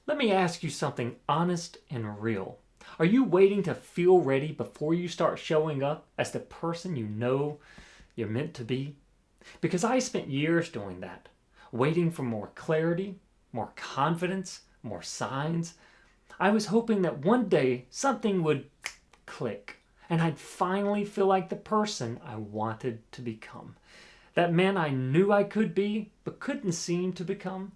Let me ask you something honest and real. Are you waiting to feel ready before you start showing up as the person you know you're meant to be? Because I spent years doing that, waiting for more clarity, more confidence, more signs. I was hoping that one day something would click and I'd finally feel like the person I wanted to become. That man I knew I could be, but couldn't seem to become.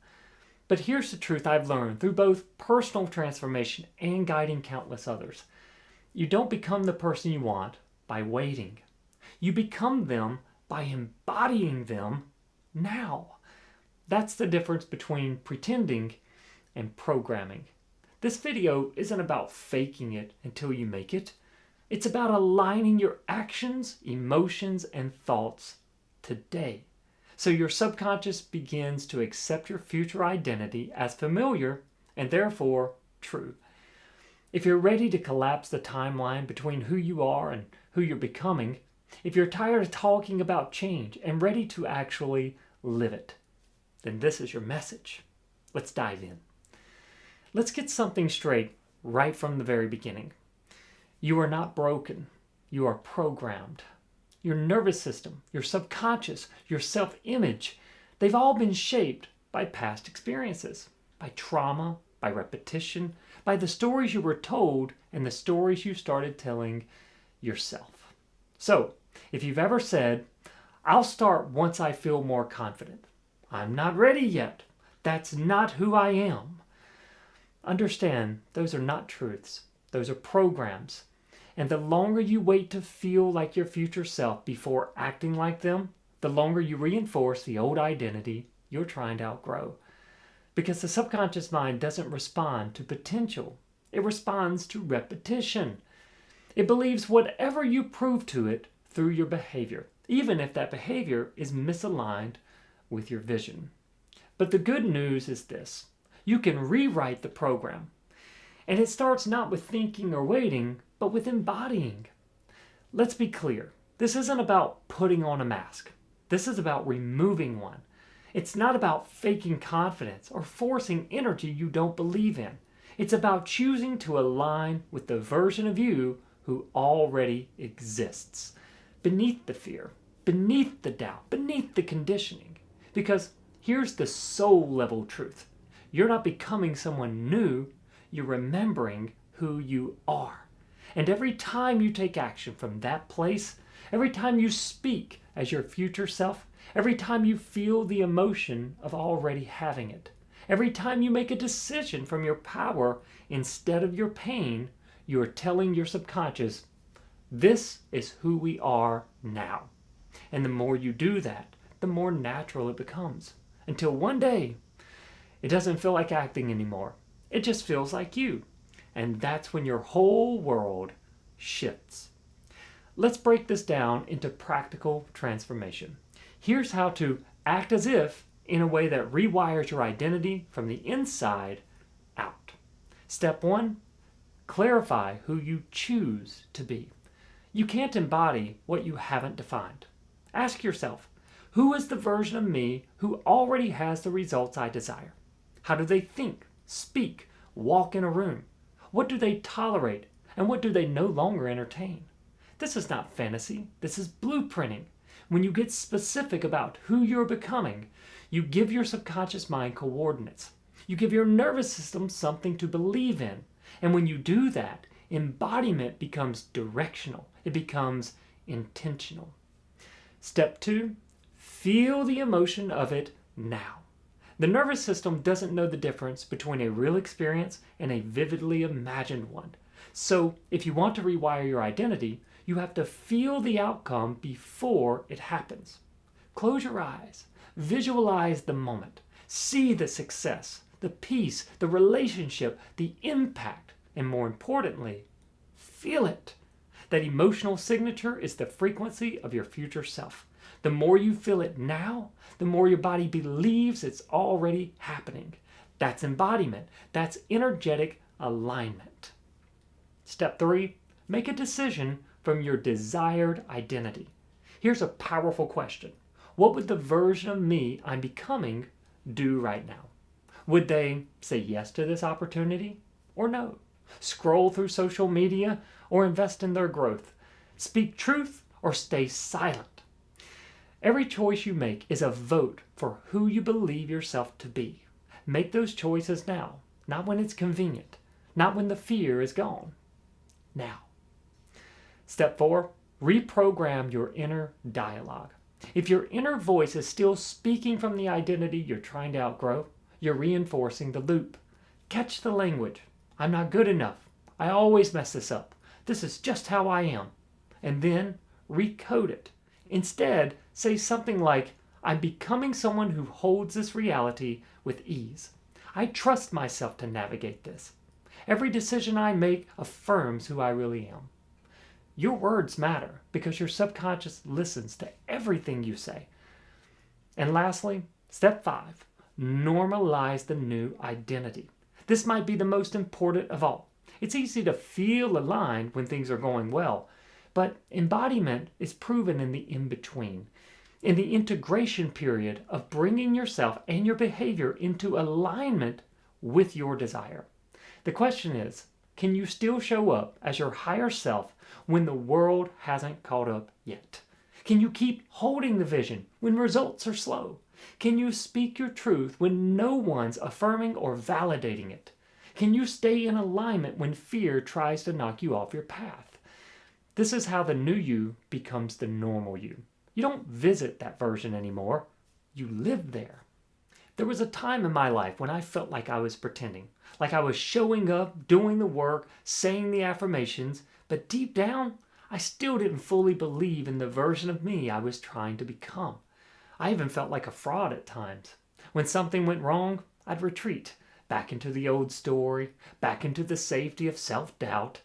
But here's the truth I've learned through both personal transformation and guiding countless others. You don't become the person you want by waiting. You become them by embodying them now. That's the difference between pretending and programming. This video isn't about faking it until you make it. It's about aligning your actions, emotions, and thoughts today. So your subconscious begins to accept your future identity as familiar and therefore true. If you're ready to collapse the timeline between who you are and who you're becoming, if you're tired of talking about change and ready to actually live it, then this is your message. Let's dive in. Let's get something straight right from the very beginning. You are not broken. You are programmed. Your nervous system, your subconscious, your self-image, they've all been shaped by past experiences, by trauma, by repetition, by the stories you were told and the stories you started telling yourself. So, if you've ever said, "I'll start once I feel more confident," "I'm not ready yet," "That's not who I am," understand those are not truths. Those are programs. And the longer you wait to feel like your future self before acting like them, the longer you reinforce the old identity you're trying to outgrow. Because the subconscious mind doesn't respond to potential. It responds to repetition. It believes whatever you prove to it through your behavior, even if that behavior is misaligned with your vision. But the good news is this. You can rewrite the program. And it starts not with thinking or waiting, but with embodying. Let's be clear. This isn't about putting on a mask. This is about removing one. It's not about faking confidence or forcing energy you don't believe in. It's about choosing to align with the version of you who already exists. Beneath the fear, beneath the doubt, beneath the conditioning. Because here's the soul level truth. You're not becoming someone new. You're remembering who you are. And every time you take action from that place, every time you speak as your future self, every time you feel the emotion of already having it, every time you make a decision from your power instead of your pain, you are telling your subconscious, this is who we are now. And the more you do that, the more natural it becomes. Until one day, it doesn't feel like acting anymore. It just feels like you. And that's when your whole world shifts. Let's break this down into practical transformation. Here's how to act as if in a way that rewires your identity from the inside out. Step 1, clarify who you choose to be. You can't embody what you haven't defined. Ask yourself, who is the version of me who already has the results I desire? How do they think, speak, walk in a room? What do they tolerate and what do they no longer entertain? This is not fantasy. This is blueprinting. When you get specific about who you're becoming, you give your subconscious mind coordinates. You give your nervous system something to believe in. And when you do that, embodiment becomes directional. It becomes intentional. Step 2, feel the emotion of it now. The nervous system doesn't know the difference between a real experience and a vividly imagined one. So if you want to rewire your identity, you have to feel the outcome before it happens. Close your eyes. Visualize the moment. See the success, the peace, the relationship, the impact, and more importantly, feel it. That emotional signature is the frequency of your future self. The more you feel it now, the more your body believes it's already happening. That's embodiment. That's energetic alignment. Step 3, make a decision from your desired identity. Here's a powerful question. What would the version of me I'm becoming do right now? Would they say yes to this opportunity or no? Scroll through social media or invest in their growth? Speak truth or stay silent? Every choice you make is a vote for who you believe yourself to be. Make those choices now, not when it's convenient, not when the fear is gone. Now. Step 4, reprogram your inner dialogue. If your inner voice is still speaking from the identity you're trying to outgrow, you're reinforcing the loop. Catch the language. I'm not good enough. I always mess this up. This is just how I am. And then recode it. Instead, say something like, I'm becoming someone who holds this reality with ease. I trust myself to navigate this. Every decision I make affirms who I really am. Your words matter because your subconscious listens to everything you say. And lastly, step 5, normalize the new identity. This might be the most important of all. It's easy to feel aligned when things are going well, but embodiment is proven in the in-between, in the integration period of bringing yourself and your behavior into alignment with your desire. The question is, can you still show up as your higher self when the world hasn't caught up yet? Can you keep holding the vision when results are slow? Can you speak your truth when no one's affirming or validating it? Can you stay in alignment when fear tries to knock you off your path? This is how the new you becomes the normal you. You don't visit that version anymore. You live there. There was a time in my life when I felt like I was pretending, like I was showing up, doing the work, saying the affirmations, but deep down, I still didn't fully believe in the version of me I was trying to become. I even felt like a fraud at times. When something went wrong, I'd retreat back into the old story, back into the safety of self-doubt.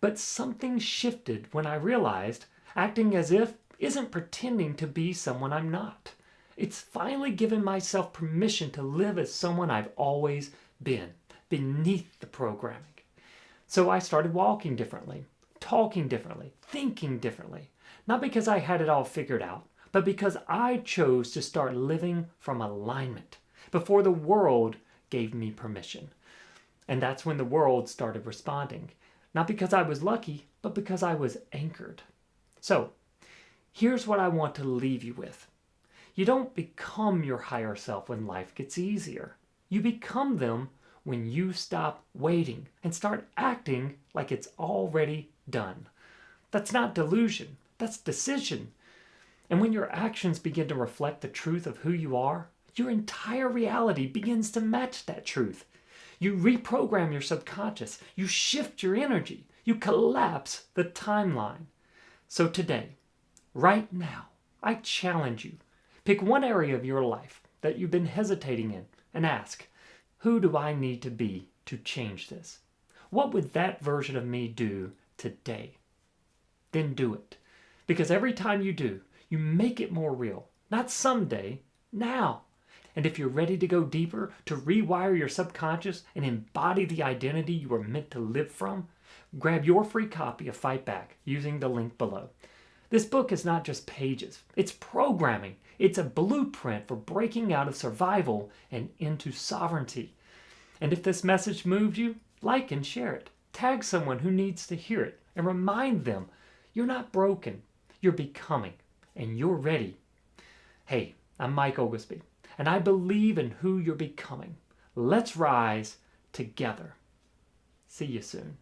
But something shifted when I realized acting as if isn't pretending to be someone I'm not. It's finally given myself permission to live as someone I've always been, beneath the programming. So I started walking differently, talking differently, thinking differently. Not because I had it all figured out, but because I chose to start living from alignment before the world gave me permission. And that's when the world started responding. Not because I was lucky, but because I was anchored. So, here's what I want to leave you with. You don't become your higher self when life gets easier. You become them when you stop waiting and start acting like it's already done. That's not delusion, that's decision. And when your actions begin to reflect the truth of who you are, your entire reality begins to match that truth. You reprogram your subconscious, you shift your energy, you collapse the timeline. So today, right now, I challenge you. Pick one area of your life that you've been hesitating in and ask, who do I need to be to change this? What would that version of me do today? Then do it. Because every time you do, you make it more real. Not someday, now. And if you're ready to go deeper, to rewire your subconscious and embody the identity you were meant to live from, grab your free copy of Fight Back using the link below. This book is not just pages, it's programming. It's a blueprint for breaking out of survival and into sovereignty. And if this message moved you, like and share it. Tag someone who needs to hear it and remind them you're not broken, you're becoming, and you're ready. Hey, I'm Mike Oglesbee, and I believe in who you're becoming. Let's rise together. See you soon.